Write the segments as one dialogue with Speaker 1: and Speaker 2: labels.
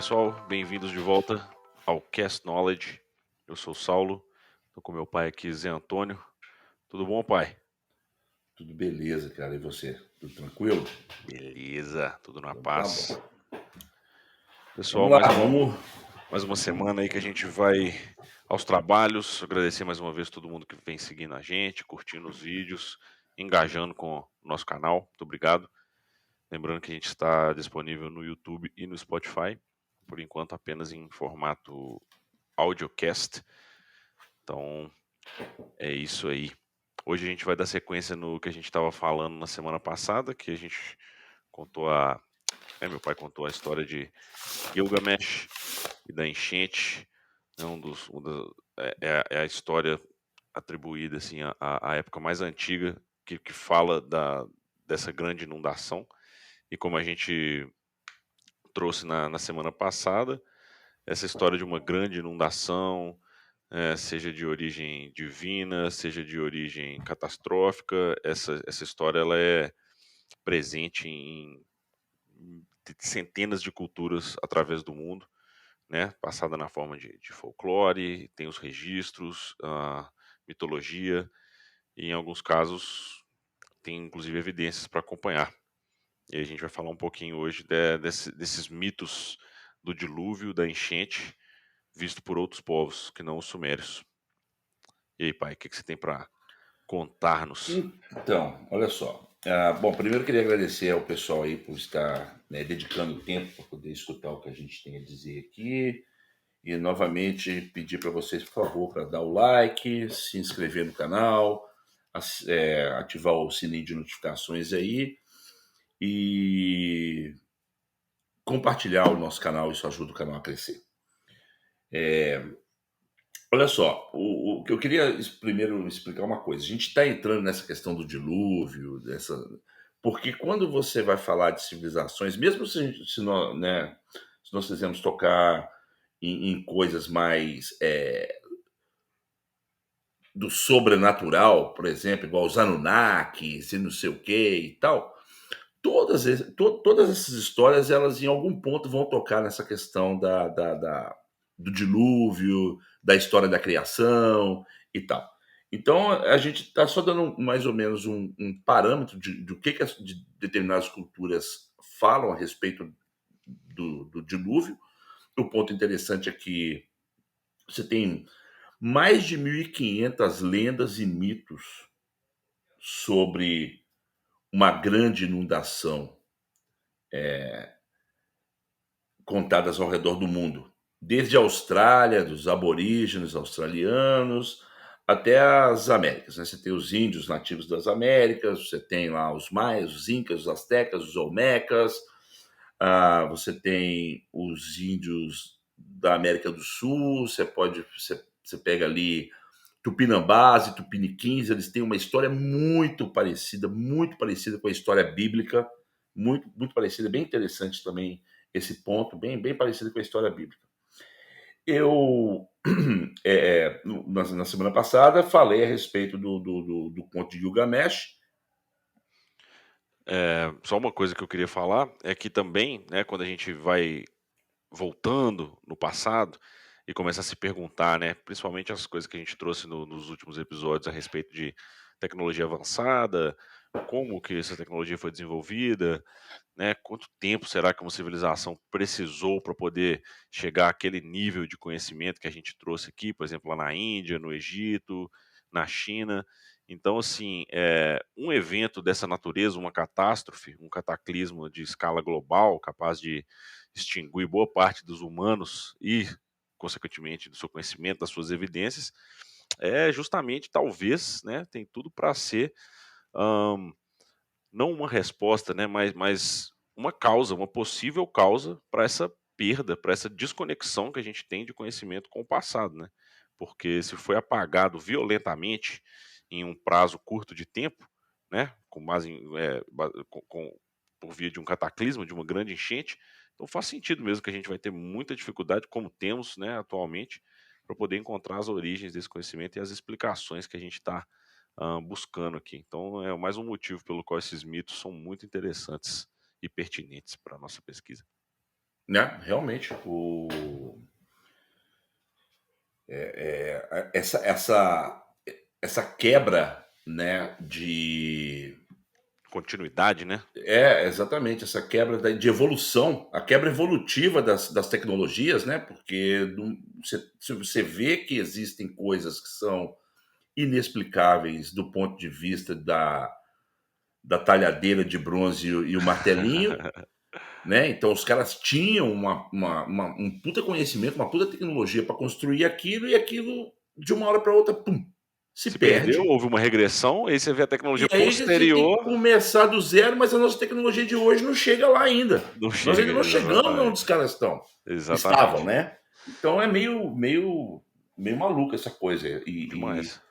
Speaker 1: pessoal, bem-vindos de volta ao Cast Knowledge. Eu sou o Saulo, estou com meu pai aqui, Zé Antônio. Tudo bom, pai?
Speaker 2: Tudo beleza, cara. E você? Tudo tranquilo?
Speaker 1: Beleza, tudo na
Speaker 2: Então tá
Speaker 1: paz.
Speaker 2: bom.
Speaker 1: Pessoal,
Speaker 2: Vamos lá, vamos.
Speaker 1: mais uma
Speaker 2: vamos-
Speaker 1: semana aí que a gente vai aos trabalhos. Agradecer mais uma vez todo mundo que vem seguindo a gente, curtindo os vídeos, engajando com o nosso canal. Muito obrigado. Lembrando que a gente está disponível no YouTube e no Spotify, por enquanto apenas em formato audiocast. Então, é isso aí. Hoje a gente vai dar sequência no que a gente estava falando na semana passada, que a gente contou meu pai contou a história de Gilgamesh e da enchente. É é a história atribuída assim à época mais antiga que fala dessa grande inundação. E como a gente trouxe na semana passada, essa história de uma grande inundação, seja de origem divina, seja de origem catastrófica, essa história ela é presente em centenas de culturas através do mundo, né? Passada na forma de folclore, tem os registros, a mitologia, e em alguns casos tem inclusive evidências para acompanhar. E aí a gente vai falar um pouquinho hoje desses mitos do dilúvio, da enchente, visto por outros povos que não os sumérios. E aí, pai, o que você tem para contar-nos?
Speaker 2: Então, olha só. Bom, primeiro eu queria agradecer ao pessoal aí por estar, né, dedicando tempo para poder escutar o que a gente tem a dizer aqui. E novamente pedir para vocês, por favor, para dar o like, se inscrever no canal, ativar o sininho de notificações aí e compartilhar o nosso canal. Isso ajuda o canal a crescer. Olha só, o que eu queria primeiro explicar uma coisa. A gente está entrando nessa questão do dilúvio, porque quando você vai falar de civilizações, mesmo se nós, né, se nós quisermos tocar em coisas mais do sobrenatural, por exemplo, igual os Anunnakis e não sei o que e tal, todas essas histórias, elas em algum ponto vão tocar nessa questão do dilúvio, da história da criação e tal. Então, a gente está só dando mais ou menos um parâmetro do que de determinadas culturas falam a respeito do dilúvio. O ponto interessante é que você tem mais de 1.500 lendas e mitos sobre uma grande inundação contadas ao redor do mundo, desde a Austrália, dos aborígenes australianos, até as Américas. Né? Você tem os índios nativos das Américas, você tem lá os maias, os incas, os astecas, os olmecas, você tem os índios da América do Sul, você pega ali Tupinambás e Tupiniquins, eles têm uma história muito parecida com a história bíblica, muito parecida, bem interessante também esse ponto, bem parecido com a história bíblica. Eu, na semana passada, falei a respeito do conto de Gilgamesh.
Speaker 1: Só uma coisa que eu queria falar é que também, né, quando a gente vai voltando no passado e começa a se perguntar, né, principalmente as coisas que a gente trouxe nos últimos episódios a respeito de tecnologia avançada, como que essa tecnologia foi desenvolvida, né, quanto tempo será que uma civilização precisou para poder chegar àquele nível de conhecimento que a gente trouxe aqui, por exemplo, lá na Índia, no Egito, na China. Então, assim, um evento dessa natureza, uma catástrofe, um cataclismo de escala global, capaz de extinguir boa parte dos humanos e, consequentemente, do seu conhecimento, das suas evidências, é justamente, talvez, né, tem tudo para ser, hum, não uma resposta, né, mas uma causa, uma possível causa para essa perda, para essa desconexão que a gente tem de conhecimento com o passado, né? Porque se foi apagado violentamente em um prazo curto de tempo, né, com base em, por via de um cataclisma, de uma grande enchente, então faz sentido mesmo que a gente vai ter muita dificuldade, como temos, né, atualmente, para poder encontrar as origens desse conhecimento e as explicações que a gente está buscando aqui. Então é mais um motivo pelo qual esses mitos são muito interessantes e pertinentes para a nossa pesquisa.
Speaker 2: né? Realmente, essa quebra, né,
Speaker 1: Continuidade, né?
Speaker 2: exatamente, essa quebra de evolução, a quebra evolutiva das tecnologias, né? Porque se você vê que existem coisas que são inexplicáveis do ponto de vista da talhadeira de bronze e o martelinho, né? Então os caras tinham um puta conhecimento, uma puta tecnologia para construir aquilo e aquilo de uma hora para outra, pum, se
Speaker 1: Se perdeu,
Speaker 2: perde.
Speaker 1: houve uma regressão, aí você vê a
Speaker 2: E
Speaker 1: tecnologia
Speaker 2: aí você tem que
Speaker 1: posterior,
Speaker 2: começar do zero, mas a nossa tecnologia de hoje não chega lá ainda.
Speaker 1: não
Speaker 2: Nós ainda
Speaker 1: chega,
Speaker 2: não chegamos onde
Speaker 1: exatamente.
Speaker 2: os caras estavam,
Speaker 1: Exatamente.
Speaker 2: né? Então é meio maluco essa coisa.
Speaker 1: Demais.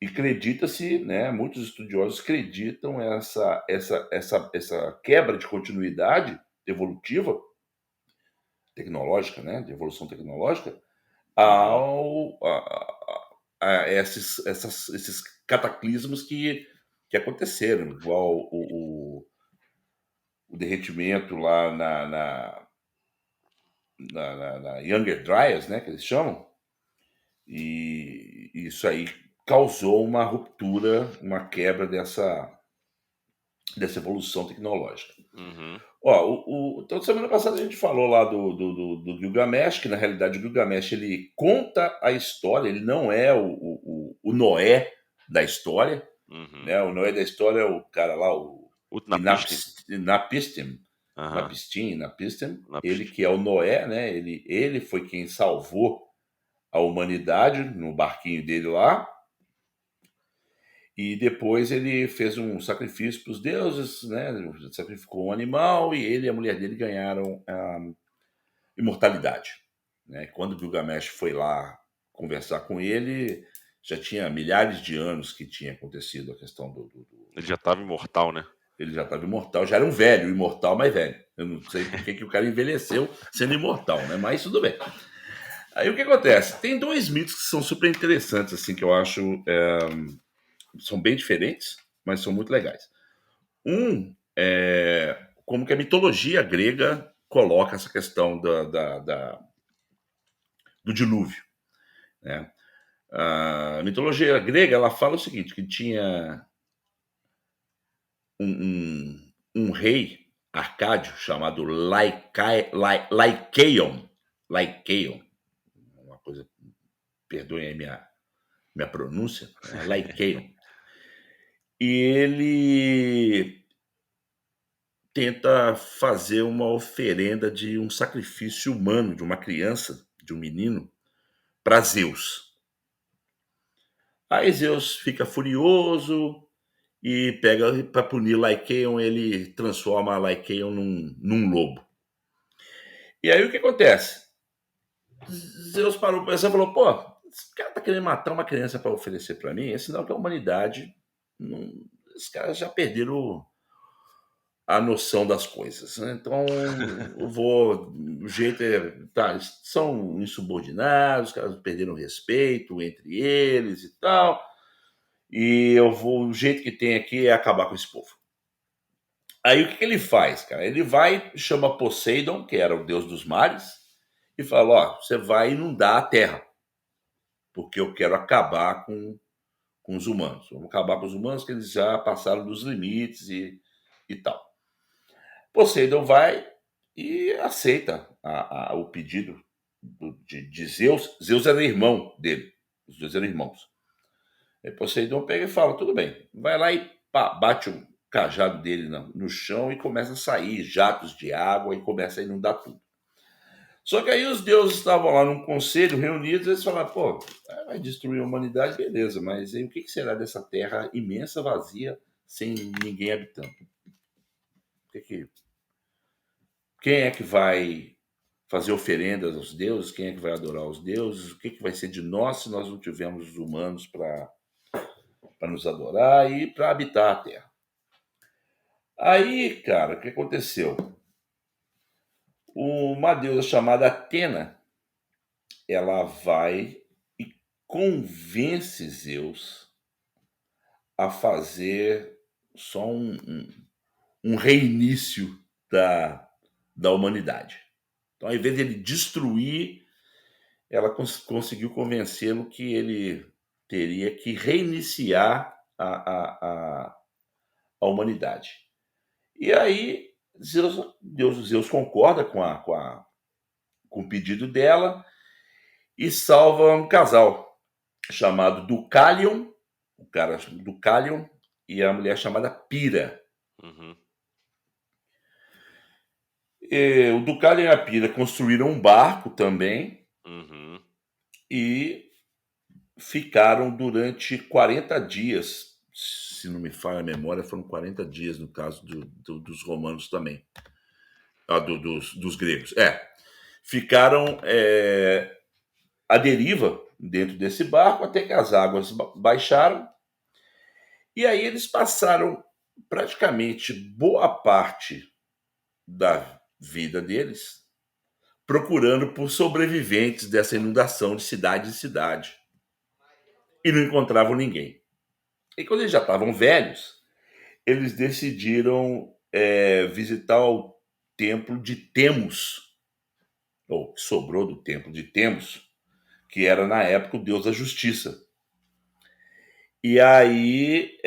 Speaker 2: E acredita-se, né? Muitos estudiosos acreditam essa quebra de continuidade evolutiva, tecnológica, né? De evolução tecnológica,
Speaker 1: Uhum.
Speaker 2: ao, a esses cataclismos que aconteceram, igual o derretimento lá na Younger Dryas, né, que eles chamam, e isso aí causou uma ruptura, uma quebra dessa evolução tecnológica.
Speaker 1: Uhum.
Speaker 2: Ó, então, semana passada a gente falou lá do Gilgamesh, que na realidade o Gilgamesh ele conta a história, ele não é o Noé da história,
Speaker 1: Uhum.
Speaker 2: né? O Noé da história é o cara lá, o
Speaker 1: Utnapishtim.
Speaker 2: Inapistim,
Speaker 1: Aham.
Speaker 2: Inapistim, ele
Speaker 1: Utnapishtim.
Speaker 2: que é o Noé, né? Ele foi quem salvou a humanidade no barquinho dele lá, e depois ele fez um sacrifício para os deuses, né? Sacrificou um animal e ele e a mulher dele ganharam a imortalidade, né? Quando Gilgamesh foi lá conversar com ele, já tinha milhares de anos que tinha acontecido a questão
Speaker 1: Ele já estava imortal, né?
Speaker 2: ele já estava imortal, já era um velho, imortal, mas velho. Eu não sei por que o cara envelheceu sendo imortal, né? Mas tudo bem. Aí o que acontece? Tem dois mitos que são super interessantes, assim, que eu acho são bem diferentes, mas são muito legais. Um é como que a mitologia grega coloca essa questão do dilúvio, né? A mitologia grega ela fala o seguinte, que tinha um rei arcádio chamado Lycaon, uma coisa, perdoem aí minha pronúncia, né? Lycaon. E ele tenta fazer uma oferenda de um sacrifício humano, de uma criança, de um menino, para Zeus. Aí Zeus fica furioso e pega para punir Lycaon, ele transforma Lycaon num lobo. E aí o que acontece? Zeus parou para pensar e falou: pô, esse cara tá querendo matar uma criança para oferecer para mim? É sinal que a humanidade, não, os caras já perderam a noção das coisas, né? Então, o jeito é, tá, eles são insubordinados, os caras perderam respeito entre eles e tal, e o jeito que tem aqui é acabar com esse povo. Aí o que ele faz, cara? Ele vai, chama Poseidon, que era o deus dos mares, e fala: ó, você vai inundar a terra, porque eu quero acabar com os humanos. Vamos acabar com os humanos, que eles já passaram dos limites e tal. Poseidon vai e aceita o pedido de Zeus. Zeus era irmão dele, os dois eram irmãos. Aí Poseidon pega e fala: tudo bem, vai lá e pá, bate o cajado dele no chão e começa a sair jatos de água e começa a inundar tudo. Só que aí os deuses estavam lá num conselho reunidos, e eles falaram: pô, vai destruir a humanidade, beleza, mas aí o que será dessa terra imensa, vazia, sem ninguém habitando? Quem é que vai fazer oferendas aos deuses? Quem é que vai adorar os deuses? O que vai ser de nós se nós não tivermos os humanos para nos adorar e para habitar a terra? Aí, cara, o que aconteceu? Uma deusa chamada Atena, ela vai e convence Zeus a fazer só um reinício da humanidade. Então, ao invés de ele destruir, ela conseguiu convencê-lo que ele teria que reiniciar a humanidade. E aí, Zeus concorda com o pedido dela e salva um casal chamado Deucalion, o cara Deucalion, e a mulher chamada Pira.
Speaker 1: Uhum.
Speaker 2: O Deucalion e a Pira construíram um barco também
Speaker 1: Uhum.
Speaker 2: e ficaram durante 40 dias, se não me falha a memória, foram 40 dias no caso dos romanos também, dos gregos. Ficaram à deriva dentro desse barco até que as águas baixaram. E aí eles passaram praticamente boa parte da vida deles procurando por sobreviventes dessa inundação de cidade em cidade. E não encontravam ninguém. E quando eles já estavam velhos, eles decidiram visitar o templo de Temos, ou que sobrou do templo de Temos, que era na época o deus da justiça. E aí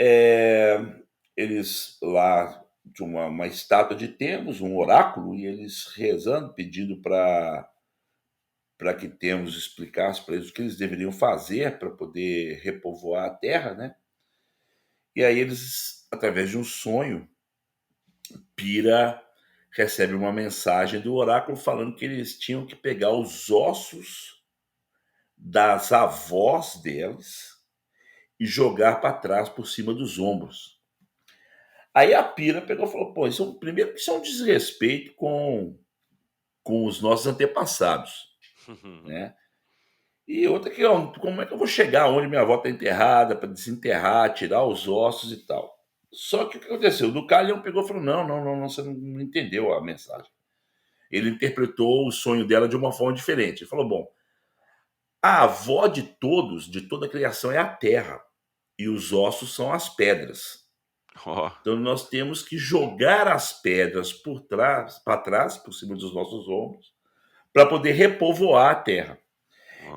Speaker 2: eles lá de uma estátua de Temos, um oráculo, e eles rezando, pedindo para que Temos explicasse para eles o que eles deveriam fazer para poder repovoar a terra, né? E aí eles, através de um sonho, Pira recebe uma mensagem do oráculo falando que eles tinham que pegar os ossos das avós deles e jogar para trás por cima dos ombros. Aí a Pira pegou e falou: pô, primeiro que isso é um desrespeito com os nossos antepassados, né? E outra que, como é que eu vou chegar onde minha avó está enterrada para desenterrar, tirar os ossos e tal? Só que o que aconteceu? O Deucalion pegou e falou: não, você não entendeu a mensagem. Ele interpretou o sonho dela de uma forma diferente. Ele falou: bom, a avó de todos, de toda a criação, é a terra, e os ossos são as pedras.
Speaker 1: Oh.
Speaker 2: Então nós temos que jogar as pedras para trás, por cima dos nossos ombros, para poder repovoar a terra.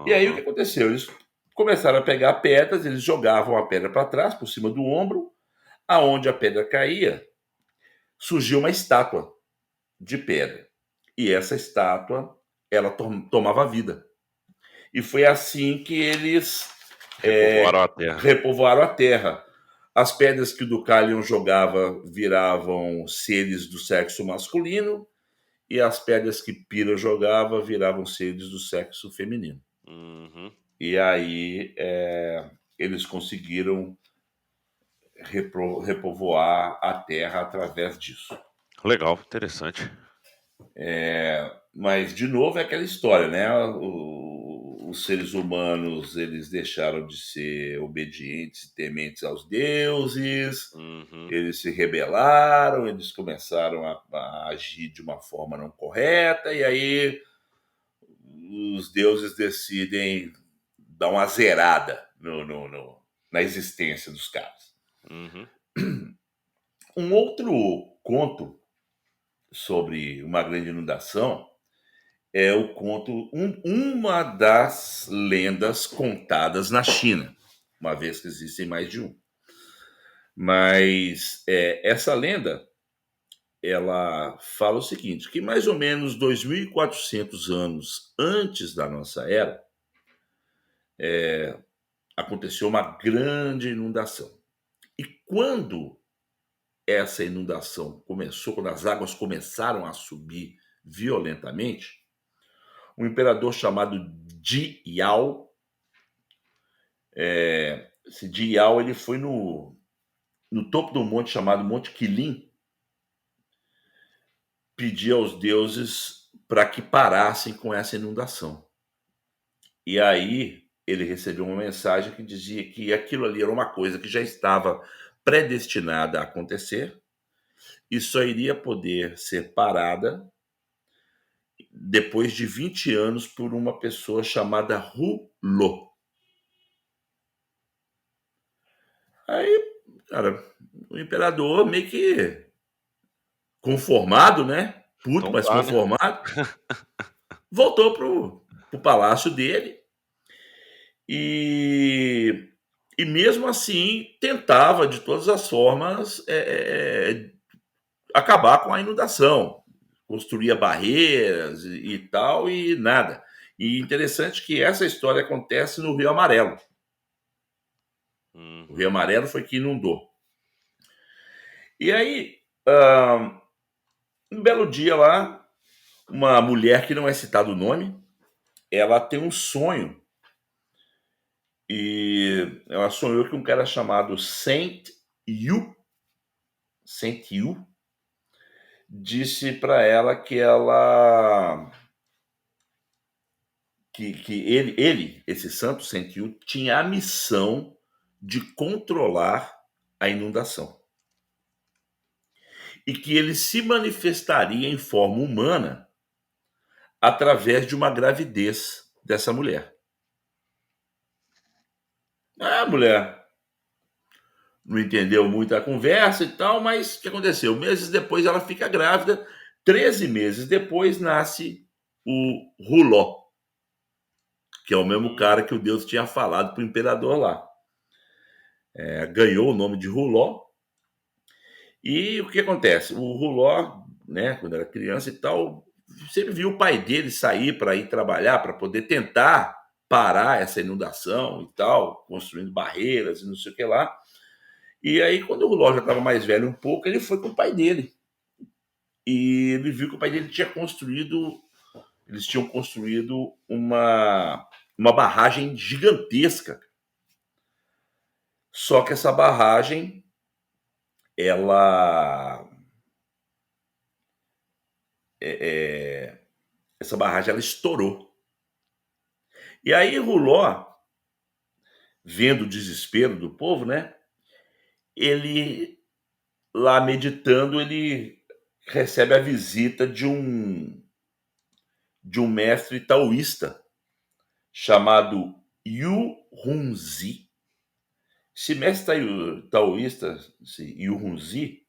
Speaker 2: E aí o que
Speaker 1: Uhum.
Speaker 2: aconteceu? Eles começaram a pegar pedras, eles jogavam a pedra para trás, por cima do ombro, aonde a pedra caía, surgiu uma estátua de pedra. E essa estátua, ela tomava vida. E foi assim que eles
Speaker 1: Repovoaram a terra.
Speaker 2: repovoaram a terra. As pedras que o Deucalion jogava viravam seres do sexo masculino, e as pedras que Pira jogava viravam seres do sexo feminino.
Speaker 1: Uhum.
Speaker 2: E aí eles conseguiram repovoar a terra através disso.
Speaker 1: Legal, interessante.
Speaker 2: Mas, de novo, é aquela história, né? Os seres humanos, eles deixaram de ser obedientes e tementes aos deuses,
Speaker 1: Uhum.
Speaker 2: eles se rebelaram, eles começaram a agir de uma forma não correta, e aí os deuses decidem dar uma zerada na existência dos caras.
Speaker 1: Uhum.
Speaker 2: Um outro conto sobre uma grande inundação é o conto, uma das lendas contadas na China, uma vez que existem mais de um. Mas essa lenda, ela fala o seguinte, que mais ou menos 2.400 anos antes da nossa era, aconteceu uma grande inundação. E quando essa inundação começou, quando as águas começaram a subir violentamente, um imperador chamado Ji Yao, esse Ji Yao, ele foi no topo do monte chamado Monte Qilin, pedir aos deuses para que parassem com essa inundação. E aí ele recebeu uma mensagem que dizia que aquilo ali era uma coisa que já estava predestinada a acontecer e só iria poder ser parada depois de 20 anos por uma pessoa chamada Hu Lo. Aí, cara, o imperador meio que conformado, né? puto,
Speaker 1: Então
Speaker 2: mas
Speaker 1: tá, né?
Speaker 2: conformado, voltou pro palácio dele e, e mesmo assim tentava de todas as formas acabar com a inundação, construía barreiras e tal e nada. E interessante que essa história acontece no Rio Amarelo. O Rio
Speaker 1: Uhum.
Speaker 2: Amarelo foi que inundou. E aí, ah, um belo dia lá, uma mulher que não é citado o nome, ela tem um sonho e ela sonhou que um cara chamado Yu, Saint Yu disse para ela que ele, esse santo Saint Yu, tinha a missão de controlar a inundação e que ele se manifestaria em forma humana através de uma gravidez dessa mulher. A mulher não entendeu muito a conversa e tal, mas o que aconteceu? Meses depois ela fica grávida, 13 meses depois nasce o Ruló, que é o mesmo
Speaker 1: Hum.
Speaker 2: cara que o Deus tinha falado para o imperador lá. Ganhou o nome de Ruló. E o que acontece? O Ruló, né, quando era criança e tal, sempre viu o pai dele sair para ir trabalhar, para poder tentar parar essa inundação e tal, construindo barreiras e não sei o que lá. E aí, quando o Ruló já estava mais velho um pouco, ele foi com o pai dele. E ele viu que o pai dele tinha construído, eles tinham construído uma barragem gigantesca. Só que essa barragem, ela, essa barragem, ela estourou. E aí Ruló, vendo o desespero do povo, né? Ele lá meditando, ele recebe a visita de um mestre taoísta chamado Yu Hunzi. Esse mestre taoísta, esse Yu Hunzi,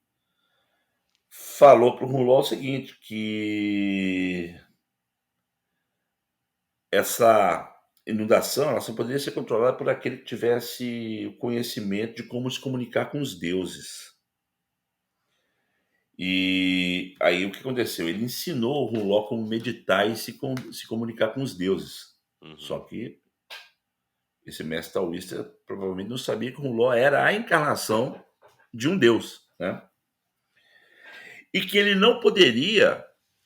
Speaker 2: falou para o Ruló o seguinte, que essa inundação ela só poderia ser controlada por aquele que tivesse o conhecimento de como se comunicar com os deuses. E aí o que aconteceu? Ele ensinou o Ruló como meditar e se comunicar com os deuses. Só
Speaker 1: Uhum.
Speaker 2: que esse mestre taoísta provavelmente não sabia que o Ruló era a encarnação de um deus, né? E que ele não poderia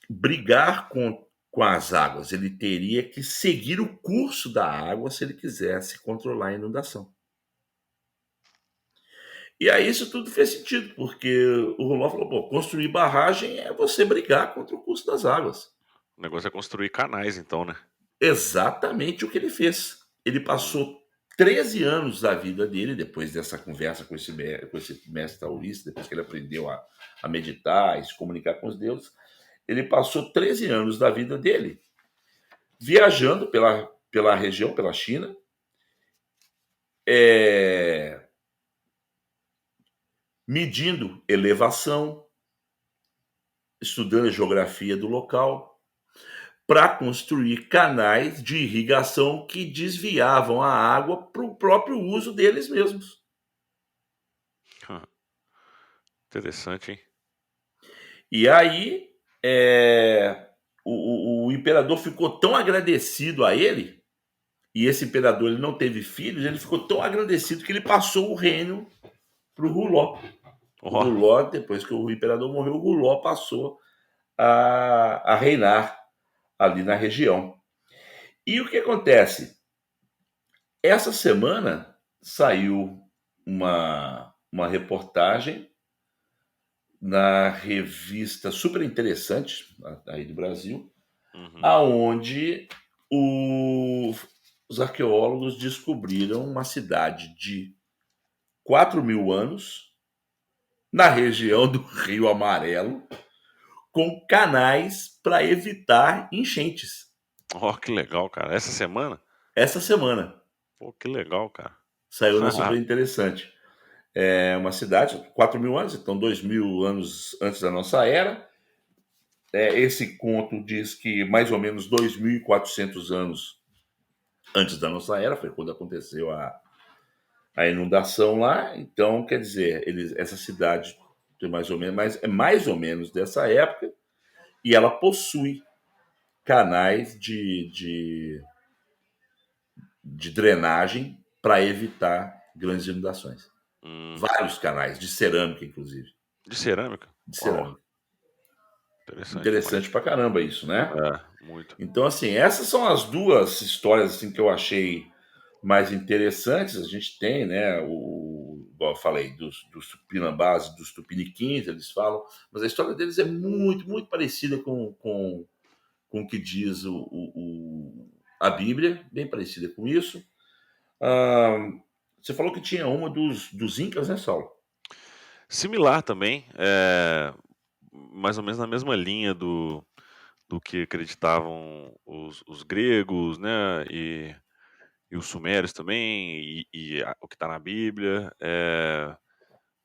Speaker 2: brigar com as águas, ele teria que seguir o curso da água se ele quisesse controlar a inundação. E aí isso tudo fez sentido, porque o Ruló falou: pô, construir barragem é você brigar contra o curso das águas.
Speaker 1: O negócio é construir canais, então, né?
Speaker 2: Exatamente o que ele fez. Ele
Speaker 1: Hum.
Speaker 2: passou 13 anos da vida dele, depois dessa conversa com esse mestre taoísta, depois que ele aprendeu a meditar e se comunicar com os deuses, ele passou 13 anos da vida dele viajando pela região, pela China, é, medindo elevação, estudando a geografia do local, para construir canais de irrigação que desviavam a água para o próprio uso deles mesmos.
Speaker 1: Interessante, hein?
Speaker 2: E aí, o imperador ficou tão agradecido a ele, e esse imperador ele não teve filhos, ele ficou tão agradecido que ele passou o reino para o Ruló. O
Speaker 1: Ó,
Speaker 2: Ruló, depois que o imperador morreu, o Ruló passou a reinar ali na região. E o que acontece? Essa semana saiu uma reportagem na revista super interessante aí do Brasil,
Speaker 1: uhum.
Speaker 2: aonde os arqueólogos descobriram uma cidade de 4.000 anos na região do Rio Amarelo, com canais para evitar enchentes.
Speaker 1: Ó, que legal, cara. Essa semana?
Speaker 2: Essa semana
Speaker 1: Pô, que legal, cara.
Speaker 2: saiu na Super Interessante. É uma cidade, 4.000 anos, então 2.000 anos antes da nossa era, esse conto diz que mais ou menos 2.400 anos antes da nossa era foi quando aconteceu a inundação lá. Então, quer dizer, essa cidade tem mais ou menos, mas é mais ou menos dessa época, e ela possui canais de drenagem para evitar grandes inundações.
Speaker 1: Hum,
Speaker 2: Vários canais, de cerâmica, inclusive.
Speaker 1: de cerâmica?
Speaker 2: De
Speaker 1: Uau,
Speaker 2: cerâmica.
Speaker 1: interessante demais.
Speaker 2: Interessante pra caramba isso, né?
Speaker 1: É, muito.
Speaker 2: Então, assim, essas são as duas histórias assim, que eu achei mais interessantes. A gente tem, né, igual eu falei, dos Tupinambás e dos Tupiniquins, eles falam, mas a história deles é muito, muito parecida com o que diz a Bíblia, bem parecida com isso. Ah, você falou que tinha uma dos Incas, né, Saulo?
Speaker 1: Similar também, mais ou menos na mesma linha do que acreditavam os gregos, né, e os sumérios também, o que está na Bíblia,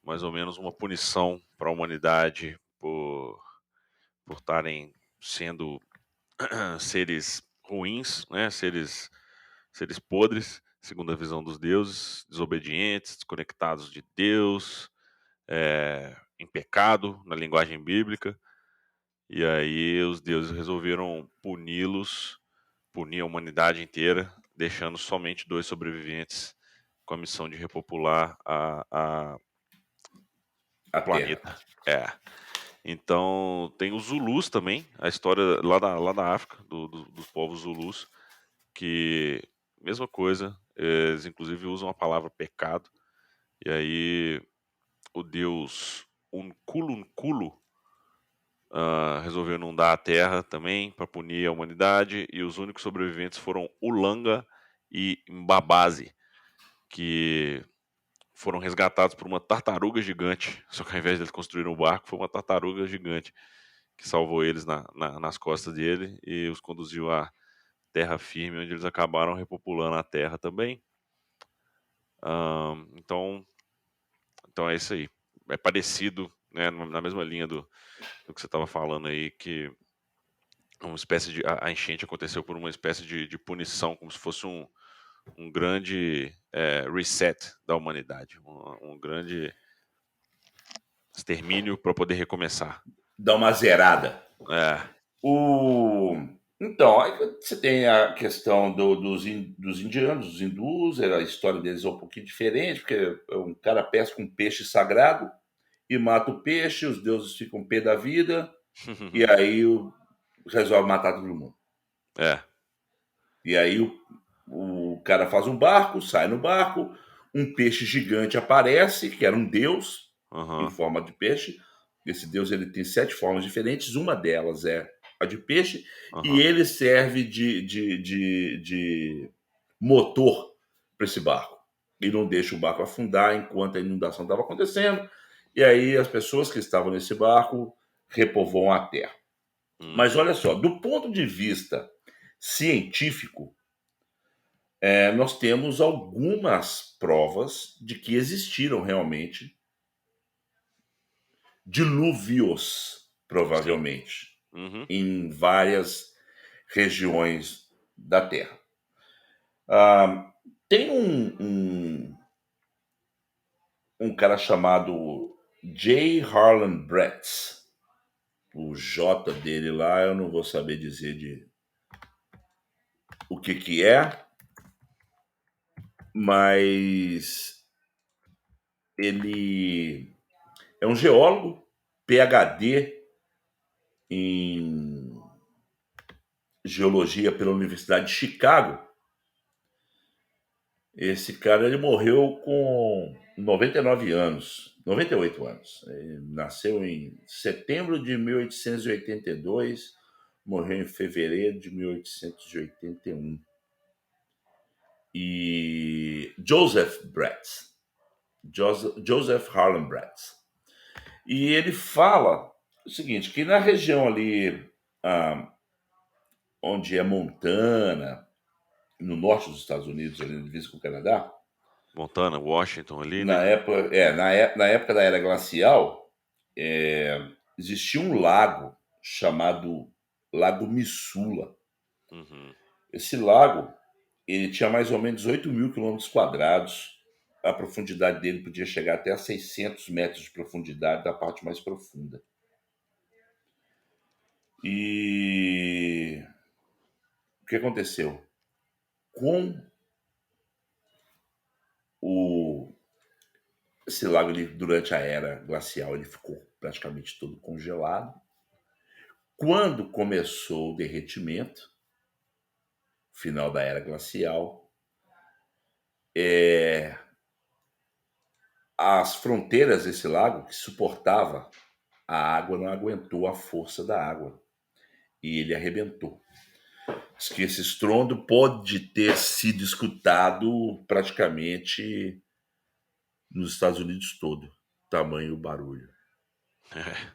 Speaker 1: mais ou menos uma punição para a humanidade por estarem sendo seres ruins, né, seres podres, segundo a visão dos deuses, desobedientes, desconectados de Deus, em pecado, na linguagem bíblica. E aí os deuses resolveram punir a humanidade inteira, deixando somente 2 sobreviventes com a missão de repopular o
Speaker 2: A Terra.
Speaker 1: planeta. É. Então tem os Zulus também, a história lá da África, dos povos Zulus, que mesma coisa, eles inclusive usam a palavra pecado, e aí o deus Unkulunkulu resolveu inundar a Terra também para punir a humanidade, e os únicos sobreviventes foram Ulanga e Mbabazi, que foram resgatados por uma tartaruga gigante. Só que ao invés de eles construírem um barco, foi uma tartaruga gigante que salvou eles nas costas dele e os conduziu à terra firme, onde eles acabaram repopulando a Terra também. Então é isso aí. É parecido, né, na mesma linha do que você estava falando aí, que uma espécie de a enchente aconteceu por uma espécie de punição, como se fosse um grande reset da humanidade, um grande extermínio para poder recomeçar.
Speaker 2: Dá uma zerada.
Speaker 1: É.
Speaker 2: O... Então, aí você tem a questão dos indianos, dos hindus, a história deles é um pouquinho diferente, porque um cara pesca um peixe sagrado e mata o peixe, os deuses ficam pé da vida, e aí resolve matar todo mundo.
Speaker 1: É.
Speaker 2: E aí o cara faz um barco, sai no barco, um peixe gigante aparece, que era um deus em
Speaker 1: Aham.
Speaker 2: forma de peixe. Esse deus ele tem 7 formas diferentes, uma delas é a de peixe, e
Speaker 1: Aham.
Speaker 2: ele serve de motor para esse barco. E não deixa o barco afundar enquanto a inundação estava acontecendo. E aí as pessoas que estavam nesse barco repovoam a terra. Mas
Speaker 1: Uhum.
Speaker 2: olha só, do ponto de vista científico, nós temos algumas provas de que existiram realmente dilúvios,
Speaker 1: Sim.
Speaker 2: provavelmente,
Speaker 1: Uhum.
Speaker 2: em várias regiões da Terra. Ah, tem um cara chamado J. Harlan Bretz. O J dele lá eu não vou saber dizer o que é, mas ele é um geólogo, PhD em geologia pela Universidade de Chicago. Esse cara ele morreu com 99 anos, 98 anos. Ele nasceu em setembro de 1882, morreu em fevereiro de 1881. E Joseph Bratz, Joseph Harlan Bratz. E ele fala o seguinte, que na região ali onde é Montana, no norte dos Estados Unidos, ali na divisa com o Canadá,
Speaker 1: Montana, Washington ali, né?
Speaker 2: na época da era glacial, existia um lago chamado Lago Missoula.
Speaker 1: Uhum.
Speaker 2: Esse lago, ele tinha mais ou menos 8.000 quilômetros quadrados. A profundidade dele podia chegar até a 600 metros de profundidade da parte mais profunda. E o que aconteceu? Com o esse lago, ele, durante a era glacial, ele ficou praticamente todo congelado. Quando começou o derretimento, final da era glacial, é, as fronteiras desse lago, que suportava a água, não aguentou a força da água e ele arrebentou. Diz que esse estrondo pode ter sido escutado praticamente nos Estados Unidos todo, tamanho barulho.
Speaker 1: É,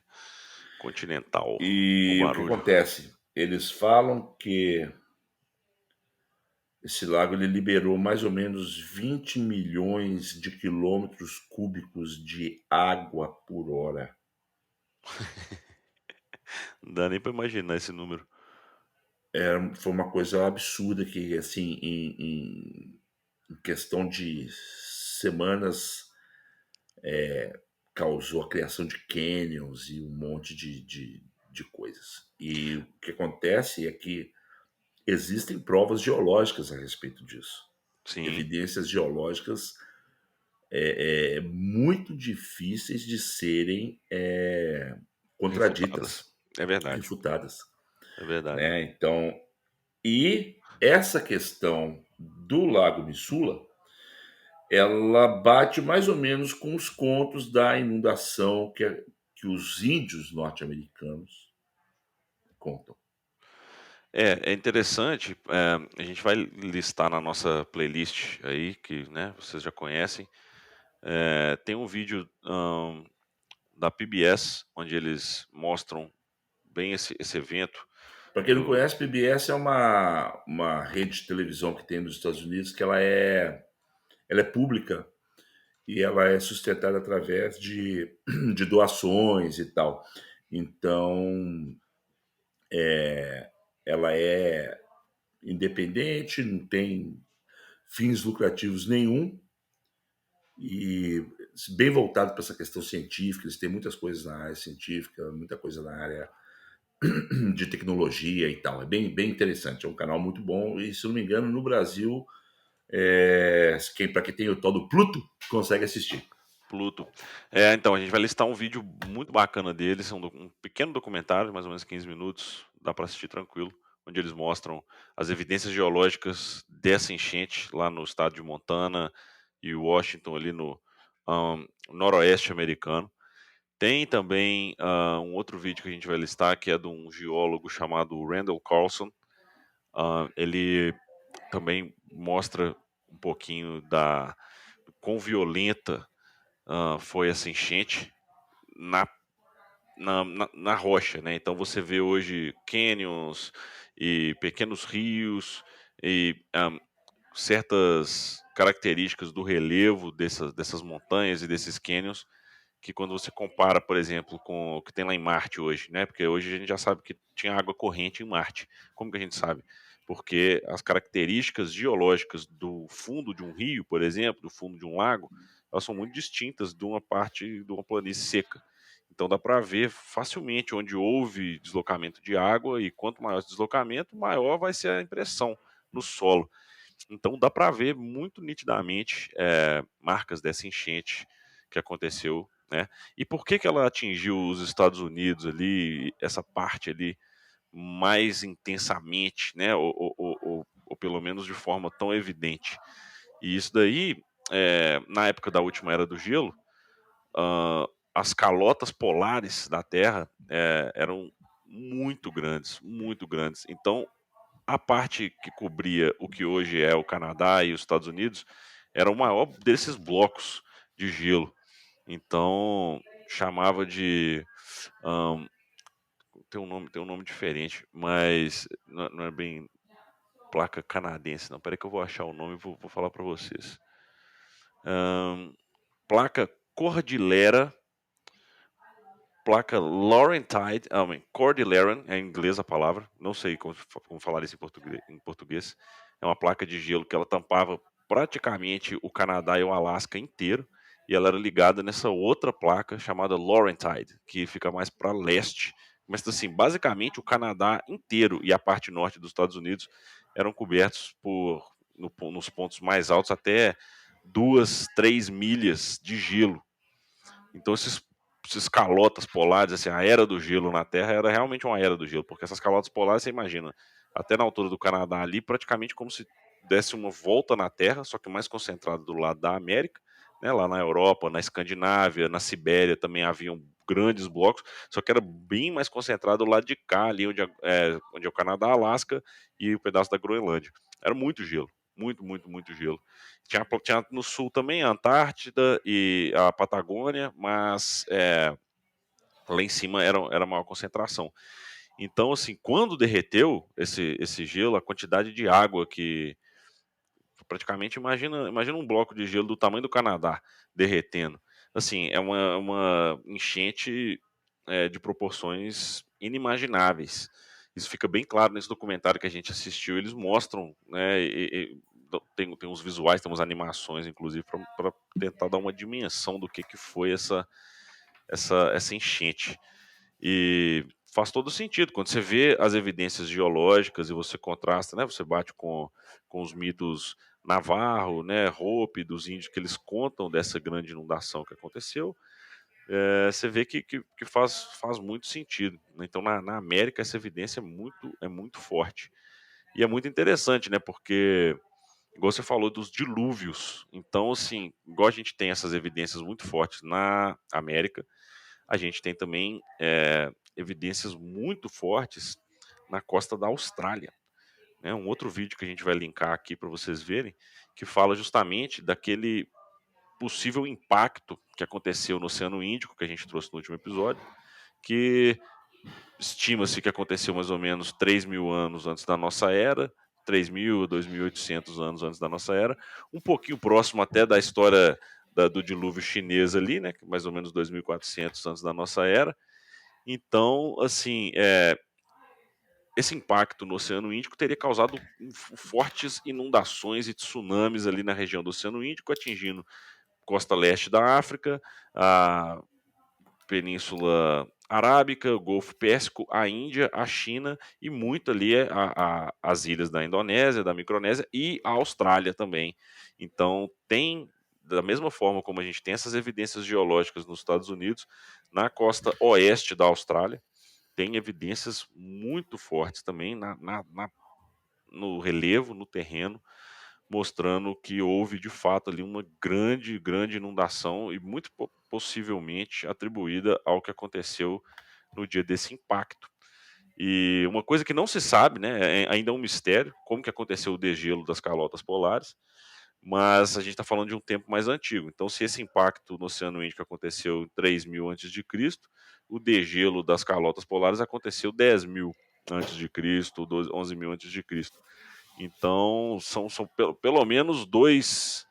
Speaker 1: continental, o
Speaker 2: E o que
Speaker 1: barulho.
Speaker 2: acontece? Eles falam que esse lago ele liberou mais ou menos 20 milhões de quilômetros cúbicos de água por hora.
Speaker 1: Não dá nem pra imaginar esse número.
Speaker 2: Foi uma coisa absurda que, assim, em questão de semanas, causou a criação de canyons e um monte de coisas. E o que acontece é que existem provas geológicas a respeito disso.
Speaker 1: Sim,
Speaker 2: Evidências geológicas muito difíceis de serem
Speaker 1: refutadas.
Speaker 2: contraditas,
Speaker 1: É verdade,
Speaker 2: refutadas,
Speaker 1: é verdade.
Speaker 2: né? Então, e essa questão do Lago Missula, ela bate mais ou menos com os contos da inundação que os índios norte-americanos contam.
Speaker 1: É interessante, a gente vai listar na nossa playlist aí, que, né, vocês já conhecem. Tem um vídeo da PBS, onde eles mostram bem esse evento
Speaker 2: Para quem não
Speaker 1: do.
Speaker 2: conhece, PBS é uma rede de televisão que tem nos Estados Unidos que ela é pública e ela é sustentada através de doações e tal. Então, ela é independente, não tem fins lucrativos nenhum e bem voltado para essa questão científica. Eles têm muitas coisas na área científica, muita coisa na área de tecnologia e tal. É bem interessante. É um canal muito bom e, se não me engano, no Brasil, para quem tem o tal do Pluto, consegue assistir.
Speaker 1: Pluto. Então, a gente vai listar um vídeo muito bacana deles, um pequeno documentário, mais ou menos 15 minutos, dá para assistir tranquilo, onde eles mostram as evidências geológicas dessa enchente lá no estado de Montana e Washington, ali no noroeste americano. Tem também um outro vídeo que a gente vai listar, que é de um geólogo chamado Randall Carlson. Ele também mostra um pouquinho do quão violenta foi essa enchente na, na rocha, né? Então você vê hoje canyons e pequenos rios e certas características do relevo dessas montanhas e desses canyons que, quando você compara, por exemplo, com o que tem lá em Marte hoje, né? Porque hoje a gente já sabe que tinha água corrente em Marte. Como que a gente sabe? Porque as características geológicas do fundo de um rio, por exemplo, do fundo de um lago, elas são muito distintas de uma parte de uma planície seca. Então dá para ver facilmente onde houve deslocamento de água, e quanto maior esse deslocamento, maior vai ser a impressão no solo. Então dá para ver muito nitidamente marcas dessa enchente que aconteceu, né? E por que que ela atingiu os Estados Unidos ali, essa parte ali, mais intensamente, né? Ou pelo menos de forma tão evidente. E isso daí, na época da última era do gelo, ah, as calotas polares da Terra eram muito grandes, muito grandes. Então, a parte que cobria o que hoje é o Canadá e os Estados Unidos era o maior desses blocos de gelo. Então, chamava de. ahn, tem um nome diferente, mas não é bem placa canadense, não. Peraí que eu vou achar o nome e vou falar para vocês. Ahn, Placa Cordilheira, placa Laurentide, Cordilleran, é em inglês a palavra, não sei como falar isso em português. É uma placa de gelo que ela tampava praticamente o Canadá e o Alasca inteiro, e ela era ligada nessa outra placa chamada Laurentide, que fica mais para leste. Mas assim, basicamente o Canadá inteiro e a parte norte dos Estados Unidos eram cobertos nos pontos mais altos até 2, 3 milhas de gelo. Então esses calotas polares, assim, a era do gelo na Terra era realmente uma era do gelo, porque essas calotas polares, você imagina, até na altura do Canadá ali, praticamente como se desse uma volta na Terra, só que mais concentrado do lado da América, né, lá na Europa, na Escandinávia, na Sibéria também haviam grandes blocos, só que era bem mais concentrado do lado de cá, ali onde é o Canadá, Alasca e o pedaço da Groenlândia. Era muito gelo, muito, muito, muito gelo. Tinha no sul também a Antártida e a Patagônia, mas lá em cima era maior concentração. Então, assim, quando derreteu esse gelo, a quantidade de água que praticamente imagina um bloco de gelo do tamanho do Canadá derretendo. Assim, é uma enchente de proporções inimagináveis. Isso fica bem claro nesse documentário que a gente assistiu. Eles mostram, né? Tem uns visuais, tem umas animações, inclusive, para tentar dar uma dimensão do que foi essa enchente. E faz todo sentido. Quando você vê as evidências geológicas e você contrasta, né? Você bate com os mitos Navarro, né? Hope, dos índios que eles contam dessa grande inundação que aconteceu. Você vê que faz muito sentido. Então, na América, essa evidência é muito forte. E é muito interessante, né? Porque, igual você falou dos dilúvios. Então, assim, igual a gente tem essas evidências muito fortes na América, a gente tem também evidências muito fortes na costa da Austrália. Né? Um outro vídeo que a gente vai linkar aqui para vocês verem, que fala justamente daquele possível impacto que aconteceu no Oceano Índico, que a gente trouxe no último episódio, que estima-se que aconteceu mais ou menos 3.000 anos antes da nossa era, 3.000 a 2.800 anos antes da nossa era, um pouquinho próximo até da história do dilúvio chinês ali, né, mais ou menos 2.400 antes da nossa era. Então, assim, esse impacto no Oceano Índico teria causado fortes inundações e tsunamis ali na região do Oceano Índico, atingindo costa leste da África, a Península Arábica, o Golfo Pérsico, a Índia, a China e muito ali as ilhas da Indonésia, da Micronésia e a Austrália também. Então, da mesma forma como a gente tem essas evidências geológicas nos Estados Unidos, na costa oeste da Austrália, tem evidências muito fortes também no relevo, no terreno, mostrando que houve de fato ali uma grande, grande inundação e muito possivelmente atribuída ao que aconteceu no dia desse impacto. E uma coisa que não se sabe, né, ainda é um mistério, como que aconteceu o degelo das calotas polares, mas a gente está falando de um tempo mais antigo. Então, se esse impacto no Oceano Índico aconteceu em 3.000 a.C., o degelo das calotas polares aconteceu 10.000 a.C., 11.000 a.C. Então, são pelo menos dois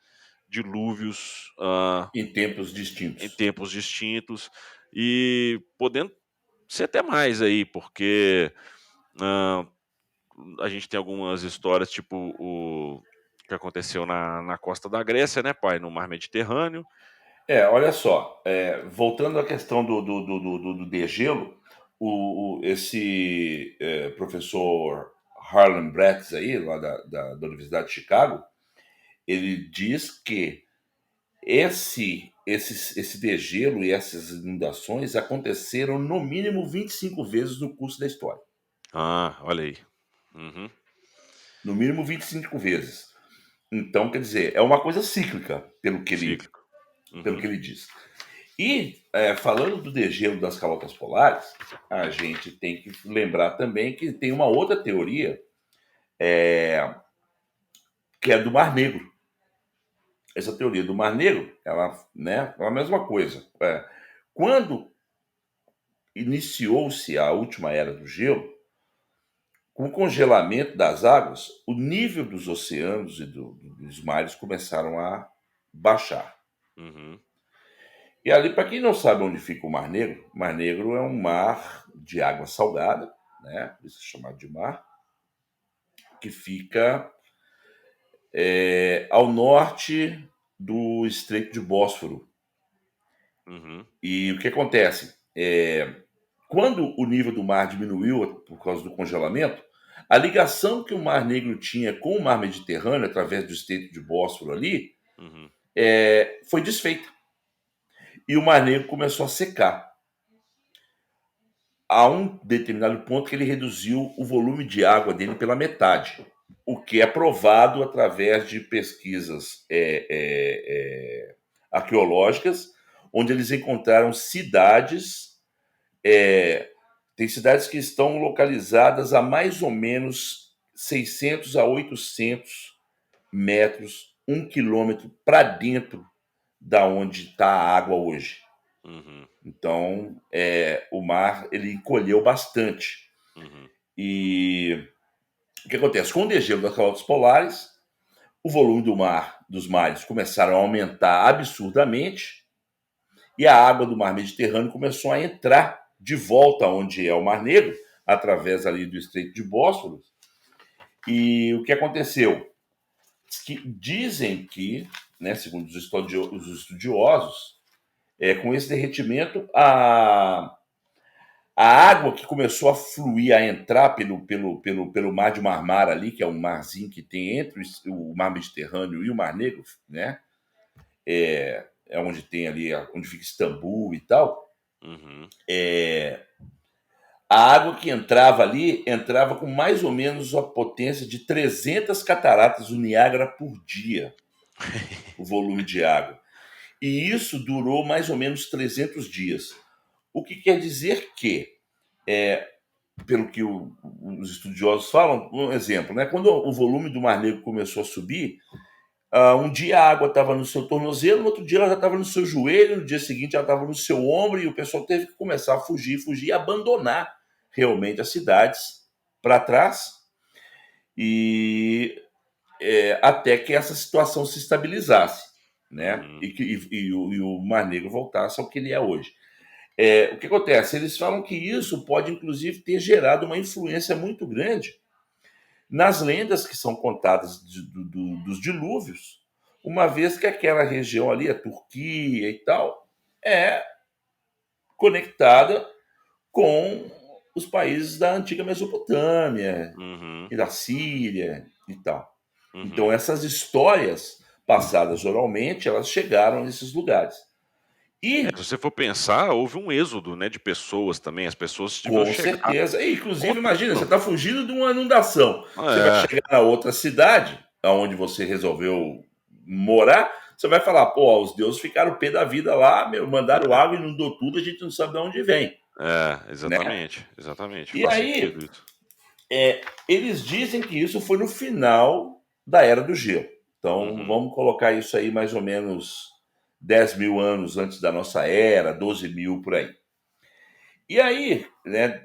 Speaker 1: dilúvios
Speaker 2: Em tempos
Speaker 1: em
Speaker 2: distintos.
Speaker 1: tempos distintos e podendo ser até mais aí, porque ah, a gente tem algumas histórias, tipo o que aconteceu na costa da Grécia, né, pai, no mar Mediterrâneo.
Speaker 2: Olha só, voltando à questão do degelo, esse professor Harlan Bretz aí, lá da Universidade de Chicago, ele diz que esse degelo e essas inundações aconteceram no mínimo 25 vezes no curso da história.
Speaker 1: Ah, olha aí. Uhum.
Speaker 2: No mínimo 25 vezes. Então, quer dizer, é uma coisa cíclica,
Speaker 1: Cíclico.
Speaker 2: pelo
Speaker 1: Uhum.
Speaker 2: que ele diz. E, falando do degelo das calotas polares, a gente tem que lembrar também que tem uma outra teoria, que é do Mar Negro. Essa teoria do Mar Negro, ela, né, é a mesma coisa. Quando iniciou-se a última era do gelo, com o congelamento das águas, o nível dos oceanos e dos mares começaram a baixar.
Speaker 1: Uhum.
Speaker 2: E ali, para quem não sabe onde fica o Mar Negro é um mar de água salgada, né? Por isso é chamado de mar, que fica ao norte do Estreito de Bósforo.
Speaker 1: Uhum.
Speaker 2: E o que acontece? Quando o nível do mar diminuiu por causa do congelamento, a ligação que o Mar Negro tinha com o Mar Mediterrâneo, através do Estreito de Bósforo ali,
Speaker 1: Uhum.
Speaker 2: foi desfeita. E o Mar Negro começou a secar. A um determinado ponto que ele reduziu o volume de água dele pela metade, o que é provado através de pesquisas arqueológicas, onde eles encontraram cidades. Tem cidades que estão localizadas a mais ou menos 600 a 800 metros, 1 quilômetro para dentro da onde está a água hoje.
Speaker 1: Uhum.
Speaker 2: Então, o mar ele encolheu bastante.
Speaker 1: Uhum.
Speaker 2: E o que acontece? Com o degelo das calotas polares, o volume dos mares começaram a aumentar absurdamente e a água do mar Mediterrâneo começou a entrar de volta onde é o Mar Negro, através ali do Estreito de Bósforo. E o que aconteceu? Dizem que, né, segundo os estudiosos, com esse derretimento, a água que começou a fluir, a entrar pelo mar de Marmara ali, que é um marzinho que tem entre o mar Mediterrâneo e o Mar Negro, né? É onde tem ali, onde fica Istambul e tal.
Speaker 1: Uhum.
Speaker 2: A água que entrava ali, entrava com mais ou menos a potência de 300 cataratas do Niágara por dia, o volume de água. E isso durou mais ou menos 300 dias. O que quer dizer que, pelo que os estudiosos falam, um exemplo, né? Quando o volume do Mar Negro começou a subir, um dia a água estava no seu tornozelo, no outro dia ela já estava no seu joelho, no dia seguinte ela estava no seu ombro, e o pessoal teve que começar a fugir e abandonar realmente as cidades para trás, e até que essa situação se estabilizasse, né?
Speaker 1: Uhum.
Speaker 2: E o Mar Negro voltasse ao que ele é hoje. O que acontece? Eles falam que isso pode, inclusive, ter gerado uma influência muito grande nas lendas que são contadas dos dilúvios, uma vez que aquela região ali, a Turquia e tal, é conectada com os países da antiga Mesopotâmia
Speaker 1: Uhum.
Speaker 2: e da Síria e tal. Então
Speaker 1: Uhum.
Speaker 2: essas histórias passadas oralmente, elas chegaram nesses lugares.
Speaker 1: Se
Speaker 2: E
Speaker 1: você for pensar, houve um êxodo, né, de pessoas também. As pessoas deviam
Speaker 2: com
Speaker 1: chegar
Speaker 2: certeza. E,
Speaker 1: com
Speaker 2: inclusive, imagina, você
Speaker 1: tudo.
Speaker 2: está fugindo de uma inundação. Você vai
Speaker 1: É,
Speaker 2: chegar na outra cidade, onde você resolveu morar, você vai falar, pô, os deuses ficaram pé da vida lá, meu, mandaram água, inundou tudo, a gente não sabe de onde vem, né?
Speaker 1: exatamente, exatamente.
Speaker 2: E
Speaker 1: Faz
Speaker 2: aí,
Speaker 1: sentido isso.
Speaker 2: eles dizem que isso foi no final da Era do Gelo. Então,
Speaker 1: Uhum.
Speaker 2: vamos colocar isso aí mais ou menos 10 mil anos antes da nossa era, 12 mil por aí. E aí, né,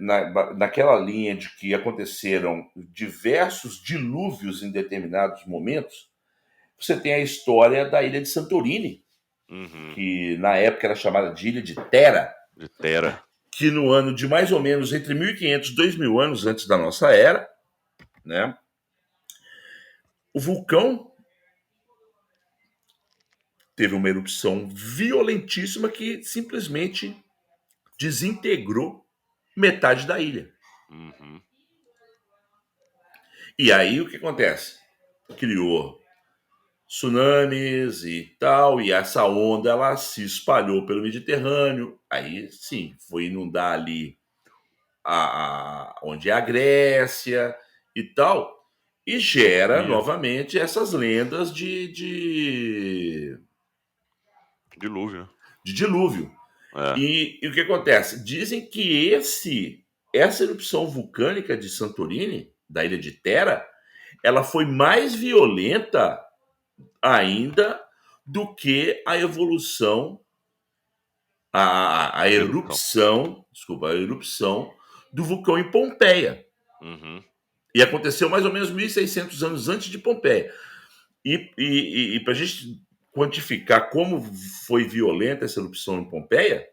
Speaker 2: naquela linha de que aconteceram diversos dilúvios em determinados momentos, você tem a história da ilha de Santorini,
Speaker 1: Uhum.
Speaker 2: que na época era chamada de Ilha de Tera,
Speaker 1: De Tera.
Speaker 2: que no ano de mais ou menos entre 1500 e 2000 anos antes da nossa era, né, o vulcão teve uma erupção violentíssima que simplesmente desintegrou metade da ilha.
Speaker 1: Uhum.
Speaker 2: E aí o que acontece? Criou tsunamis e tal, e essa onda ela se espalhou pelo Mediterrâneo. Aí sim, foi inundar ali onde é a Grécia e tal, e gera
Speaker 1: Turquia.
Speaker 2: novamente essas lendas
Speaker 1: Dilúvio,
Speaker 2: de dilúvio.
Speaker 1: né?
Speaker 2: E o que acontece? Dizem que essa erupção vulcânica de Santorini, da ilha de Tera, ela foi mais violenta ainda do que a evolução, a
Speaker 1: Erupção.
Speaker 2: erupção, desculpa, a erupção do vulcão em Pompeia.
Speaker 1: Uhum.
Speaker 2: E aconteceu mais ou menos 1.600 anos antes de Pompeia. E para a gente quantificar como foi violenta essa erupção em Pompeia,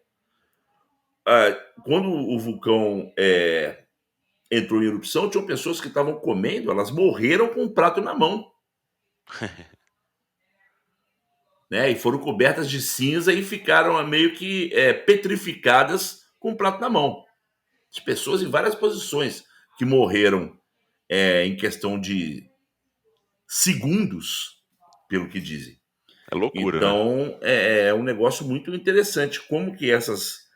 Speaker 2: quando o vulcão entrou em erupção, tinham pessoas que estavam comendo, elas morreram com um prato na mão. Né? E foram cobertas de cinza e ficaram meio que petrificadas com um prato na mão. De pessoas em várias posições que morreram em questão de segundos, pelo que dizem.
Speaker 1: É loucura, né?
Speaker 2: Então, é um negócio muito interessante como que essas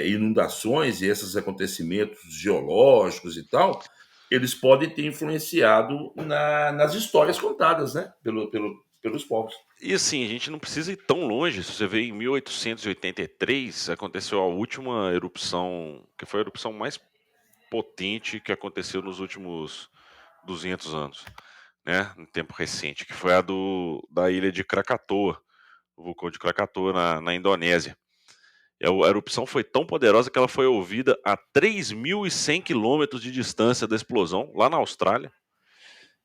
Speaker 2: inundações e esses acontecimentos geológicos e tal, eles podem ter influenciado nas histórias contadas, né? Pelos povos.
Speaker 1: E assim, a gente não precisa ir tão longe. Se você vê em 1883, aconteceu a última erupção, que foi a erupção mais potente que aconteceu nos últimos 200 anos, né? Em tempo recente, que foi a da ilha de Krakatoa, o vulcão de Krakatoa na Indonésia. A erupção foi tão poderosa que ela foi ouvida a 3.100 quilômetros de distância da explosão, lá na Austrália.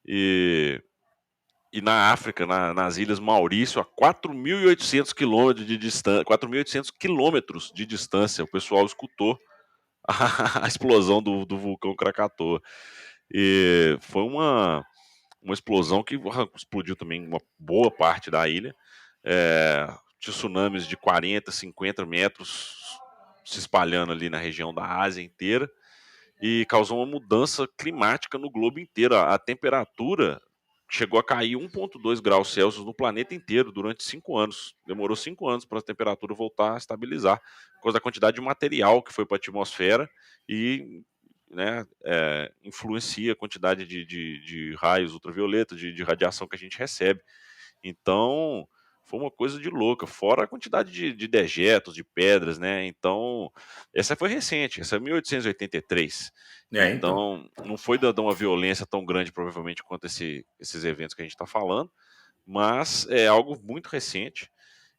Speaker 1: E na África, nas Ilhas Maurício, a 4.800 quilômetros de distância, 4.800 quilômetros de distância, o pessoal escutou a explosão do vulcão Krakatoa. E foi uma explosão que explodiu também uma boa parte da ilha. Tsunamis de 40, 50 metros se espalhando ali na região da Ásia inteira e causou uma mudança climática no globo inteiro. A temperatura chegou a cair 1,2 graus Celsius no planeta inteiro durante 5 anos. Demorou 5 anos para a temperatura voltar a estabilizar, por causa da quantidade de material que foi para a atmosfera e, né, influencia a quantidade de raios ultravioleta, de radiação que a gente recebe. Então, foi uma coisa de louca, fora a quantidade de dejetos, de pedras, né? Então, essa foi recente, essa é 1883.
Speaker 2: Então.
Speaker 1: Então, não foi de uma violência tão grande, provavelmente, quanto esses eventos que a gente está falando, mas é algo muito recente.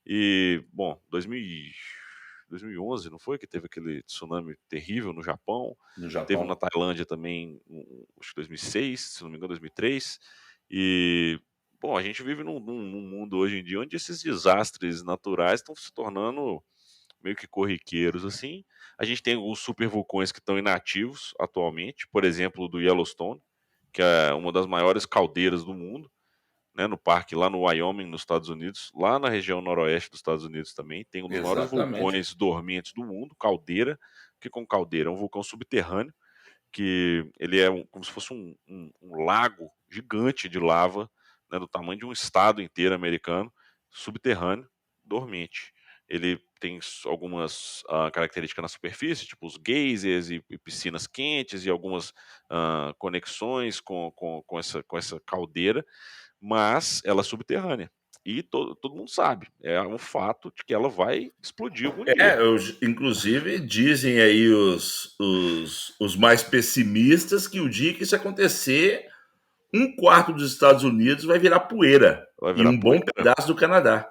Speaker 1: E, bom, 2011, não foi? Que teve aquele tsunami terrível no Japão.
Speaker 2: No
Speaker 1: Teve na
Speaker 2: Japão.
Speaker 1: Tailândia também, acho que 2006, se não me engano, 2003. E, bom, a gente vive num mundo hoje em dia onde esses desastres naturais estão se tornando meio que corriqueiros, assim. A gente tem os supervulcões que estão inativos atualmente, por exemplo, o do Yellowstone, que é uma das maiores caldeiras do mundo, né, no parque lá no Wyoming, nos Estados Unidos, lá na região noroeste dos Estados Unidos também, tem um dos maiores
Speaker 2: Exatamente.
Speaker 1: vulcões dormentes do mundo, Caldeira. O que é um caldeira? É um vulcão subterrâneo, que ele é como se fosse um lago gigante de lava, né, do tamanho de um estado inteiro americano, subterrâneo, dormente. Ele tem algumas características na superfície, tipo os geysers e piscinas quentes e algumas conexões com essa caldeira, mas ela é subterrânea. E todo mundo sabe, é um fato de que ela vai explodir algum dia.
Speaker 2: Inclusive, dizem aí os mais pessimistas que o dia que isso acontecer, um quarto dos Estados Unidos vai virar poeira
Speaker 1: Vai
Speaker 2: e
Speaker 1: virar
Speaker 2: um bom
Speaker 1: poeira.
Speaker 2: pedaço do Canadá.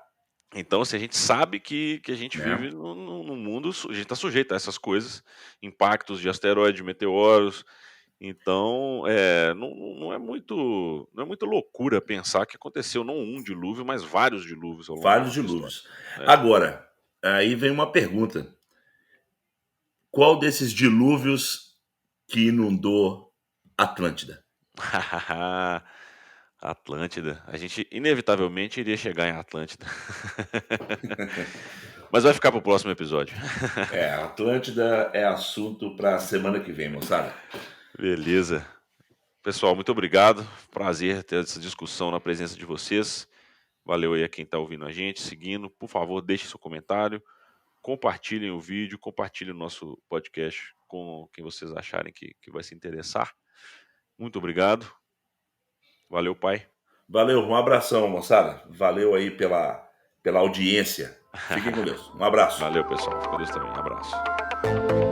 Speaker 1: Então, se a gente sabe que a gente
Speaker 2: Né?
Speaker 1: vive num mundo, a gente está sujeito a essas coisas, impactos de asteroides, de meteoros. Então, não é muito loucura pensar que aconteceu não um dilúvio, mas vários dilúvios ao longo da
Speaker 2: Vários
Speaker 1: nossa história.
Speaker 2: dilúvios.
Speaker 1: É.
Speaker 2: Agora, aí vem uma pergunta. Qual desses dilúvios que inundou Atlântida?
Speaker 1: Atlântida. A gente inevitavelmente iria chegar em Atlântida. Mas vai ficar para o próximo episódio.
Speaker 2: Atlântida é assunto para a semana que vem, moçada.
Speaker 1: Beleza. Pessoal, muito obrigado. Prazer ter essa discussão na presença de vocês. Valeu aí a quem está ouvindo a gente, seguindo. Por favor, deixe seu comentário, compartilhem o vídeo, compartilhem o nosso podcast com quem vocês acharem que vai se interessar. Muito obrigado. Valeu, pai.
Speaker 2: Valeu, um abração, moçada. Valeu aí pela audiência. Fiquem com Deus. Um abraço.
Speaker 1: Valeu, pessoal. Fica com Deus também. Abraço.